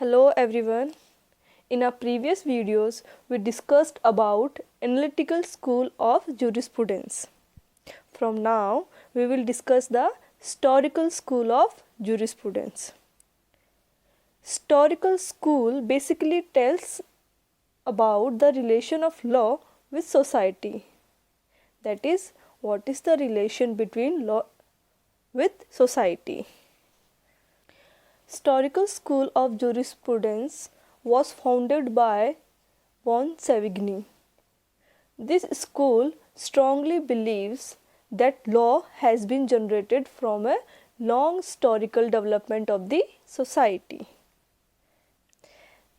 Hello everyone. In our previous videos, we discussed about analytical school of jurisprudence. From now, we will discuss the historical school of jurisprudence. Historical school basically tells about the relation of law with society. That is, what is the relation between law with society. Historical School of Jurisprudence was founded by von Savigny. This school strongly believes that law has been generated from a long historical development of the society.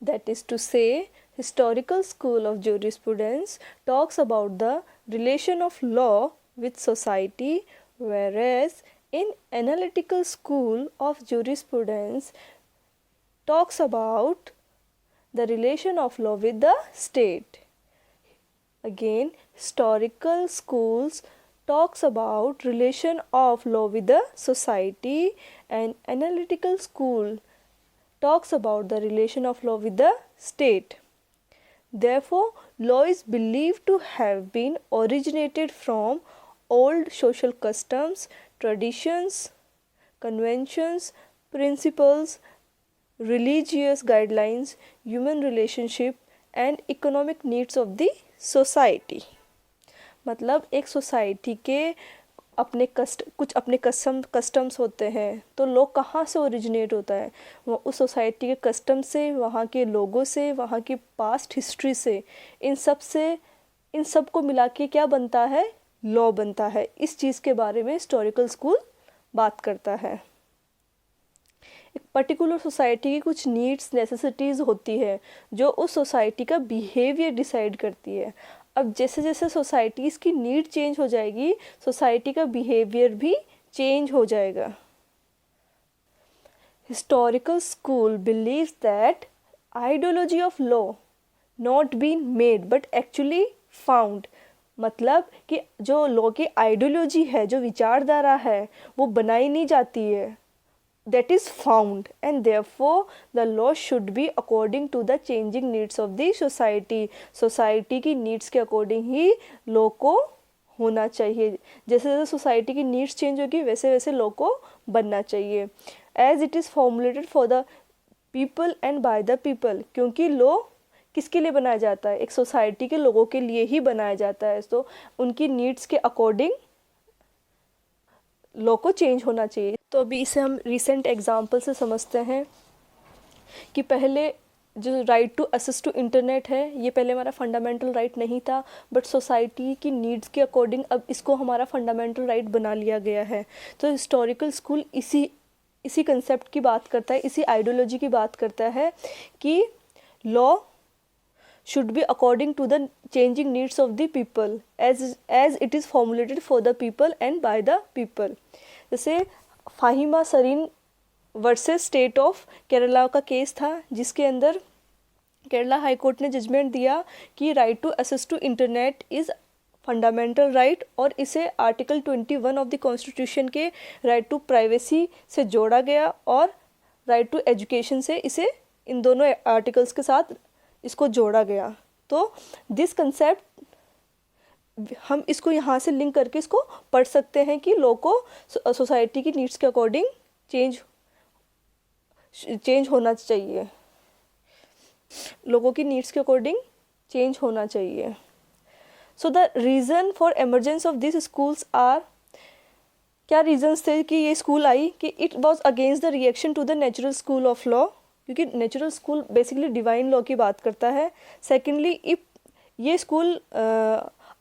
That is to say, Historical School of Jurisprudence talks about the relation of law with society, whereas in Analytical School of Jurisprudence talks about the relation of law with the state. Again, historical schools talks about relation of law with the society, and analytical school talks about the relation of law with the state. Therefore, law is believed to have been originated from old social customs, traditions, conventions, principles, religious guidelines, human relationship and economic needs of the society. मतलब एक society के कुछ अपने customs होते हैं, तो लोग कहाँ से ओरिजिनेट होता है, वो उस सोसाइटी के कस्टम से, वहाँ के लोगों से, वहाँ की पास्ट हिस्ट्री से, इन सब को मिला के क्या बनता है, लॉ बनता है. इस चीज़ के बारे में हिस्टोरिकल स्कूल बात करता है. एक पर्टिकुलर सोसाइटी की कुछ नीड्स नेसेसिटीज़ होती है जो उस सोसाइटी का बिहेवियर डिसाइड करती है. अब जैसे जैसे सोसाइटीज़ की नीड चेंज हो जाएगी, सोसाइटी का बिहेवियर भी चेंज हो जाएगा. Historical school believes that ideology of law not been made but actually found. मतलब कि जो लॉ की आइडियोलॉजी है, जो विचारधारा है, वो बनाई नहीं जाती है, that is found, and therefore the law should be according to the changing needs of the society. Society की नीड्स के अकॉर्डिंग ही लॉ को होना चाहिए. जैसे जैसे सोसाइटी की नीड्स चेंज होगी, वैसे वैसे लॉ को बनना चाहिए. As it is formulated for the people and by the people. क्योंकि लॉ किसके लिए बनाया जाता है, एक सोसाइटी के लोगों के लिए ही बनाया जाता है, तो उनकी नीड्स के अकॉर्डिंग लॉ को चेंज होना चाहिए. तो अभी इसे हम रिसेंट एग्जांपल से समझते हैं कि पहले जो right to access to internet है, ये पहले हमारा फंडामेंटल राइट नहीं था, बट सोसाइटी की नीड्स के अकॉर्डिंग अब इसको हमारा फंडामेंटल राइट बना लिया गया है. तो हिस्टोरिकल स्कूल इसी कंसेप्ट की बात करता है, इसी आइडियोलॉजी की बात करता है कि law should be according to the changing needs of the people as it is formulated for the people and by the people. जैसे Fahima Sarin versus State of Kerala का केस था, जिसके अंदर केरला हाई कोर्ट ने जजमेंट दिया कि right to access to internet is fundamental right, और इसे आर्टिकल 21 ऑफ द कॉन्स्टिट्यूशन के राइट टू प्राइवेसी से जोड़ा गया, और राइट टू एजुकेशन से इसे इन दोनों आर्टिकल्स के साथ इसको जोड़ा गया. तो दिस कंसेप्ट हम इसको यहाँ से लिंक करके इसको पढ़ सकते हैं कि लॉ को सोसाइटी की नीड्स के अकॉर्डिंग चेंज होना चाहिए, लोगों की नीड्स के अकॉर्डिंग चेंज होना चाहिए. So the reason for emergence of this schools are, क्या रीजंस थे कि ये स्कूल आई, कि it was against the reaction to the natural school of law, क्योंकि natural school basically divine law की बात करता है. सेकेंडली, ये स्कूल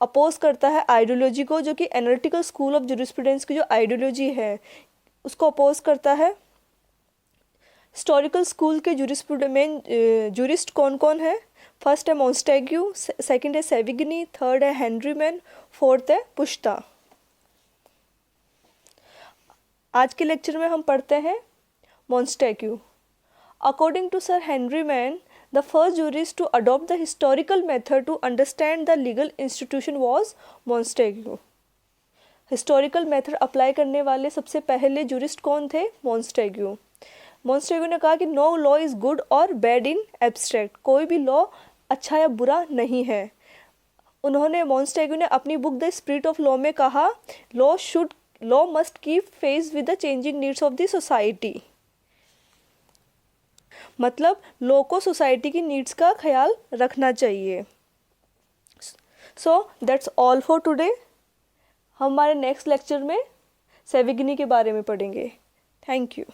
अपोज करता है आइडियोलॉजी को, जो कि एनालिटिकल स्कूल ऑफ जुरिस्प्रूडेंस की जो आइडियोलॉजी है उसको अपोज करता है. हिस्टोरिकल स्कूल के जूरिस्ट कौन कौन है? फर्स्ट है मॉन्टेग्यू, सेकंड है सेविग्नी, थर्ड है हेनरीमैन, फोर्थ है पुश्ता. आज के लेक्चर में हम पढ़ते हैं Montagu. According to Sir Henryman, the first jurist to adopt the historical method to understand the legal institution was Montesquieu. Historical method apply करने वाले सबसे पहले जूरिस्ट कौन थे? मॉन्टेग्यू. मॉन्टेस्क्यू ने कहा कि नो लॉ इज़ गुड और बैड इन एब्स्ट्रैक्ट, कोई भी लॉ अच्छा या बुरा नहीं है। उन्होंने मॉन्टेस्क्यू ने अपनी book the spirit of law में कहा law must keep face with the changing needs of the society, मतलब लॉ को सोसाइटी की नीड्स का ख्याल रखना चाहिए। So that's all for today. हम हमारे नेक्स्ट लेक्चर में सेविग्नी के बारे में पढ़ेंगे। Thank you.